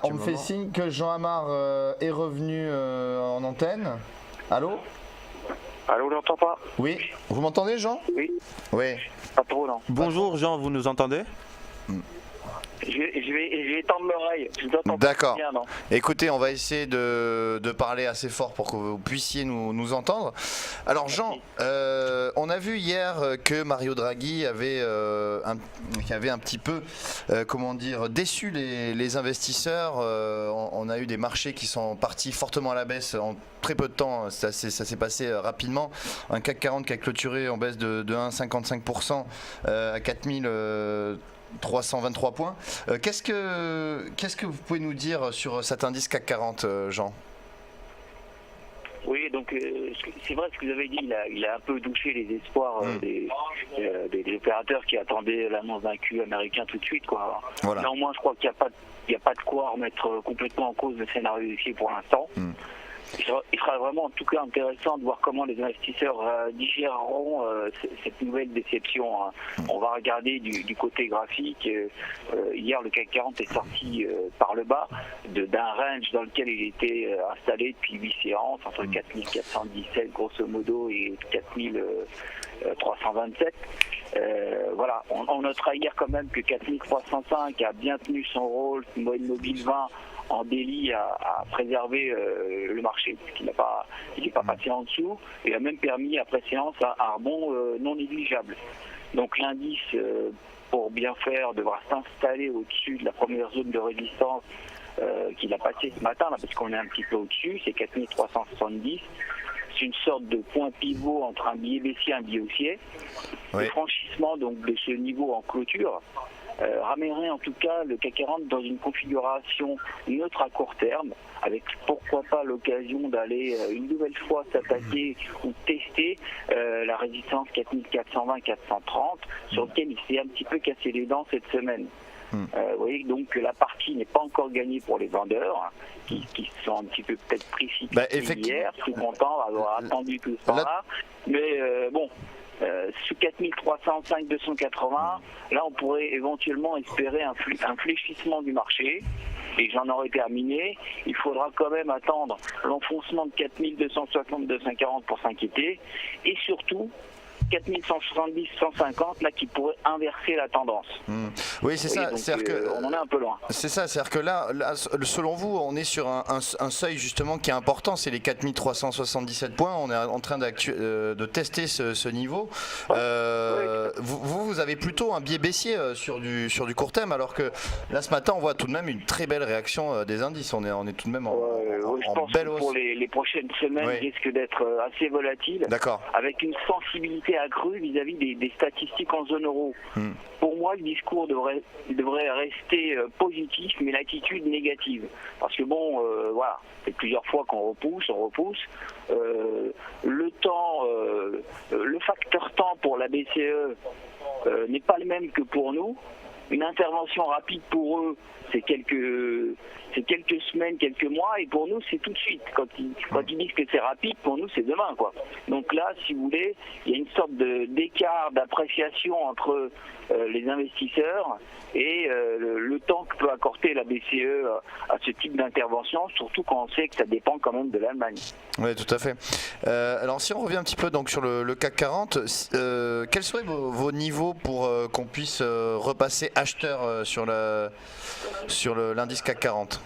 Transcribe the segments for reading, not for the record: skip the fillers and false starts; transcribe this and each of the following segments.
On me fait signe que Jean Amar est revenu en antenne. Allô? Allô, on n'entend pas? Oui. Vous m'entendez, Jean? Oui. Oui. Pas trop, non. Bonjour Jean, vous nous entendez? Je vais étendre l'oreille. Je vous entends D'accord. pas bien, non. Écoutez, on va essayer de parler assez fort pour que vous puissiez nous entendre. Alors Jean, on a vu hier que Mario Draghi avait un petit peu, déçu les investisseurs. On a eu des marchés qui sont partis fortement à la baisse en très peu de temps. Ça s'est passé rapidement. Un CAC 40 qui a clôturé en baisse de 1,55% à 4323 points. Qu'est-ce que vous pouvez nous dire sur cet indice CAC 40, Jean? Oui, donc c'est vrai ce que vous avez dit, il a un peu douché les espoirs des opérateurs qui attendaient l'annonce d'un Q américain tout de suite, quoi. Voilà. Néanmoins, je crois qu'il n'y a pas de quoi remettre complètement en cause le scénario ici pour l'instant. Il sera vraiment en tout cas intéressant de voir comment les investisseurs digéreront cette nouvelle déception, hein. On va regarder du côté graphique. Hier, le CAC 40 est sorti par le bas d'un range dans lequel il était installé depuis 8 séances, entre 4417 grosso modo et 4327. Voilà, on notera hier quand même que 4305 a bien tenu son rôle, une moyenne mobile 20 en délit à préserver le marché, puisqu'il n'est pas passé en dessous, et a même permis après séance un rebond non négligeable. Donc l'indice, pour bien faire, devra s'installer au-dessus de la première zone de résistance qu'il a passé ce matin, là, parce qu'on est un petit peu au-dessus, c'est 4370. C'est une sorte de point pivot entre un billet baissier et un billet haussier. Oui. Le franchissement donc, de ce niveau en clôture ramènerait en tout cas le CAC 40 dans une configuration neutre à court terme, avec pourquoi pas l'occasion d'aller une nouvelle fois s'attaquer ou tester la résistance 4420-430, sur lequel il s'est un petit peu cassé les dents cette semaine. Vous voyez donc que la partie n'est pas encore gagnée pour les vendeurs, qui se sont un petit peu peut-être précipités hier, tout contents d'avoir attendu tout ce temps-là. Mais bon, sous 4305-280, là on pourrait éventuellement espérer un fléchissement du marché. Et j'en aurais terminé. Il faudra quand même attendre l'enfoncement de 4260-240 pour s'inquiéter. Et surtout, 4170-150 là qui pourrait inverser la tendance. Oui, c'est ça. On en est un peu loin. C'est ça, c'est-à-dire que là, selon vous, on est sur un seuil justement qui est important, c'est les 4377 points. On est en train de tester ce niveau. Vous avez plutôt un biais baissier sur du court terme, alors que là ce matin on voit tout de même une très belle réaction des indices. On est tout de même en belle hausse. Pour les prochaines semaines, risque d'être assez volatile. D'accord. Avec une sensibilité accrue vis-à-vis des statistiques en zone euro. Pour moi, le discours devrait rester positif, mais l'attitude négative. Parce que bon, voilà, c'est plusieurs fois qu'on repousse. Le facteur temps pour la BCE n'est pas le même que pour nous. Une intervention rapide pour eux, c'est quelques semaines, quelques mois, et pour nous c'est tout de suite. Quand ils disent que c'est rapide, pour nous c'est demain, quoi. Donc là, si vous voulez, il y a une sorte d'écart d'appréciation entre les investisseurs et le temps que peut accorder la BCE à ce type d'intervention, surtout quand on sait que ça dépend quand même de l'Allemagne. Oui, tout à fait. Alors si on revient un petit peu donc sur le CAC 40, quels seraient vos niveaux pour qu'on puisse repasser acheteur sur l'indice CAC 40?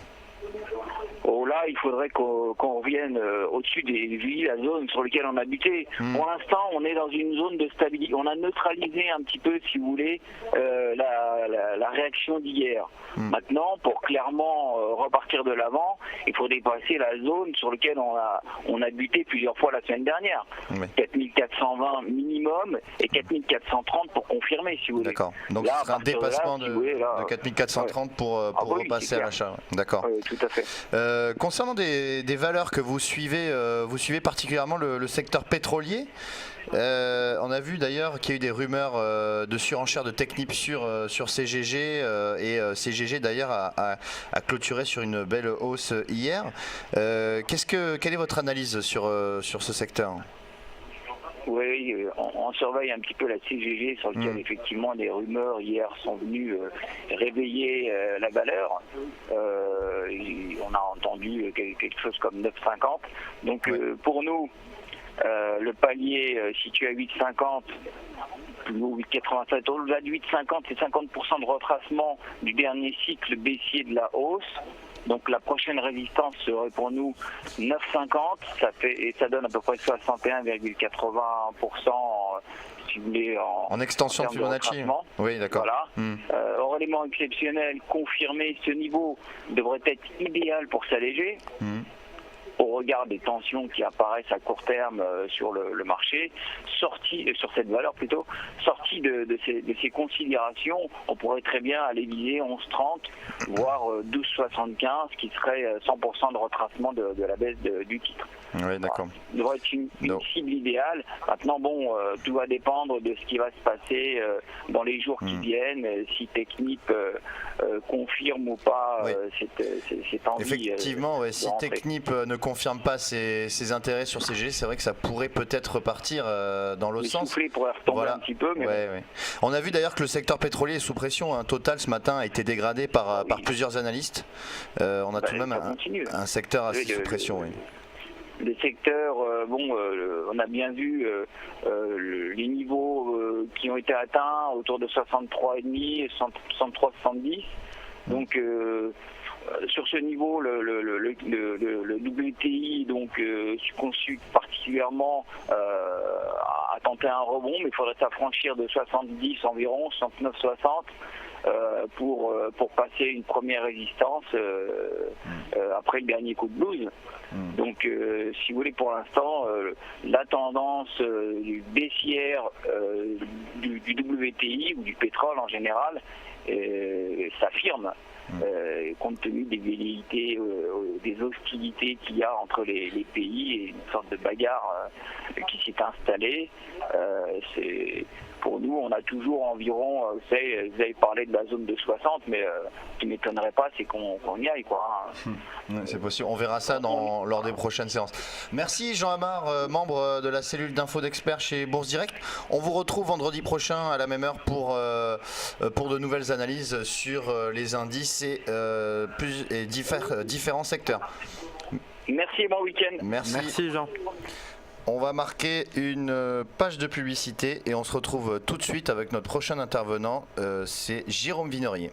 Oh là, il faudrait qu'on revienne au-dessus de la zone sur laquelle on a buté. Pour l'instant, on est dans une zone de stabilité. On a neutralisé un petit peu, si vous voulez, la réaction d'hier. Maintenant, pour clairement repartir de l'avant, il faut dépasser la zone sur laquelle on a buté plusieurs fois la semaine dernière. 4420 minimum et 4430 pour confirmer, si vous voulez. D'accord. Donc ce sera un dépassement de 4430 pour repasser à l'achat. D'accord. Oui, tout à fait. Concernant des valeurs que vous suivez particulièrement le secteur pétrolier. On a vu d'ailleurs qu'il y a eu des rumeurs de surenchère de Technip sur CGG et CGG d'ailleurs a clôturé sur une belle hausse hier. Quelle est votre analyse sur ce secteur ? Oui, on surveille un petit peu la CGG sur lequel effectivement des rumeurs hier sont venues réveiller la valeur. On a entendu quelque chose comme 9,50. Donc pour nous, le palier situé à 8,50, nous 8,87, au-delà de 8,50, c'est 50% de retracement du dernier cycle baissier de la hausse. Donc la prochaine résistance serait pour nous 9,50, et ça donne à peu près 61,80%, si vous voulez, en extension de Fibonacci. Oui, d'accord. Voilà. Hors élément exceptionnel, confirmé, ce niveau devrait être idéal pour s'alléger. Au regard des tensions qui apparaissent à court terme sur le marché, sur cette valeur plutôt, sortie de ces considérations, on pourrait très bien aller viser 11,30, voire 12,75, qui serait 100% de retracement de la baisse du titre. Oui, d'accord. Ça devrait être une cible idéale. Maintenant, bon, tout va dépendre de ce qui va se passer dans les jours qui viennent, si Technip confirme ou pas cette envie. Effectivement, si Technip ne confirme pas ses intérêts sur CG, c'est vrai que ça pourrait peut-être repartir dans l'autre sens. Le pourrait retomber un petit peu. Mais On a vu d'ailleurs que le secteur pétrolier est sous pression. Total ce matin a été dégradé par plusieurs analystes. On a tout de même un secteur assez sous pression. Les secteurs, on a bien vu les niveaux qui ont été atteints autour de 63,5 et 63,70. Donc sur ce niveau, le WTI conçu particulièrement a tenté un rebond, mais il faudrait s'affranchir de 70 environ, 69,60. Pour passer une première résistance après le dernier coup de blues. Donc si vous voulez, pour l'instant la tendance baissière du WTI ou du pétrole en général s'affirme compte tenu des velléités, des hostilités qu'il y a entre les pays et une sorte de bagarre qui s'est installée. Pour nous, on a toujours environ, vous avez parlé de la zone de 60, mais ce qui ne m'étonnerait pas, c'est qu'on y aille, quoi. C'est possible, on verra ça lors des prochaines séances. Merci Jean Amar, membre de la cellule d'info d'experts chez Bourse Direct. On vous retrouve vendredi prochain à la même heure pour de nouvelles analyses sur les indices et différents secteurs. Merci et bon week-end. Merci Jean. On va marquer une page de publicité et on se retrouve tout de suite avec notre prochain intervenant, c'est Jérôme Vinerier.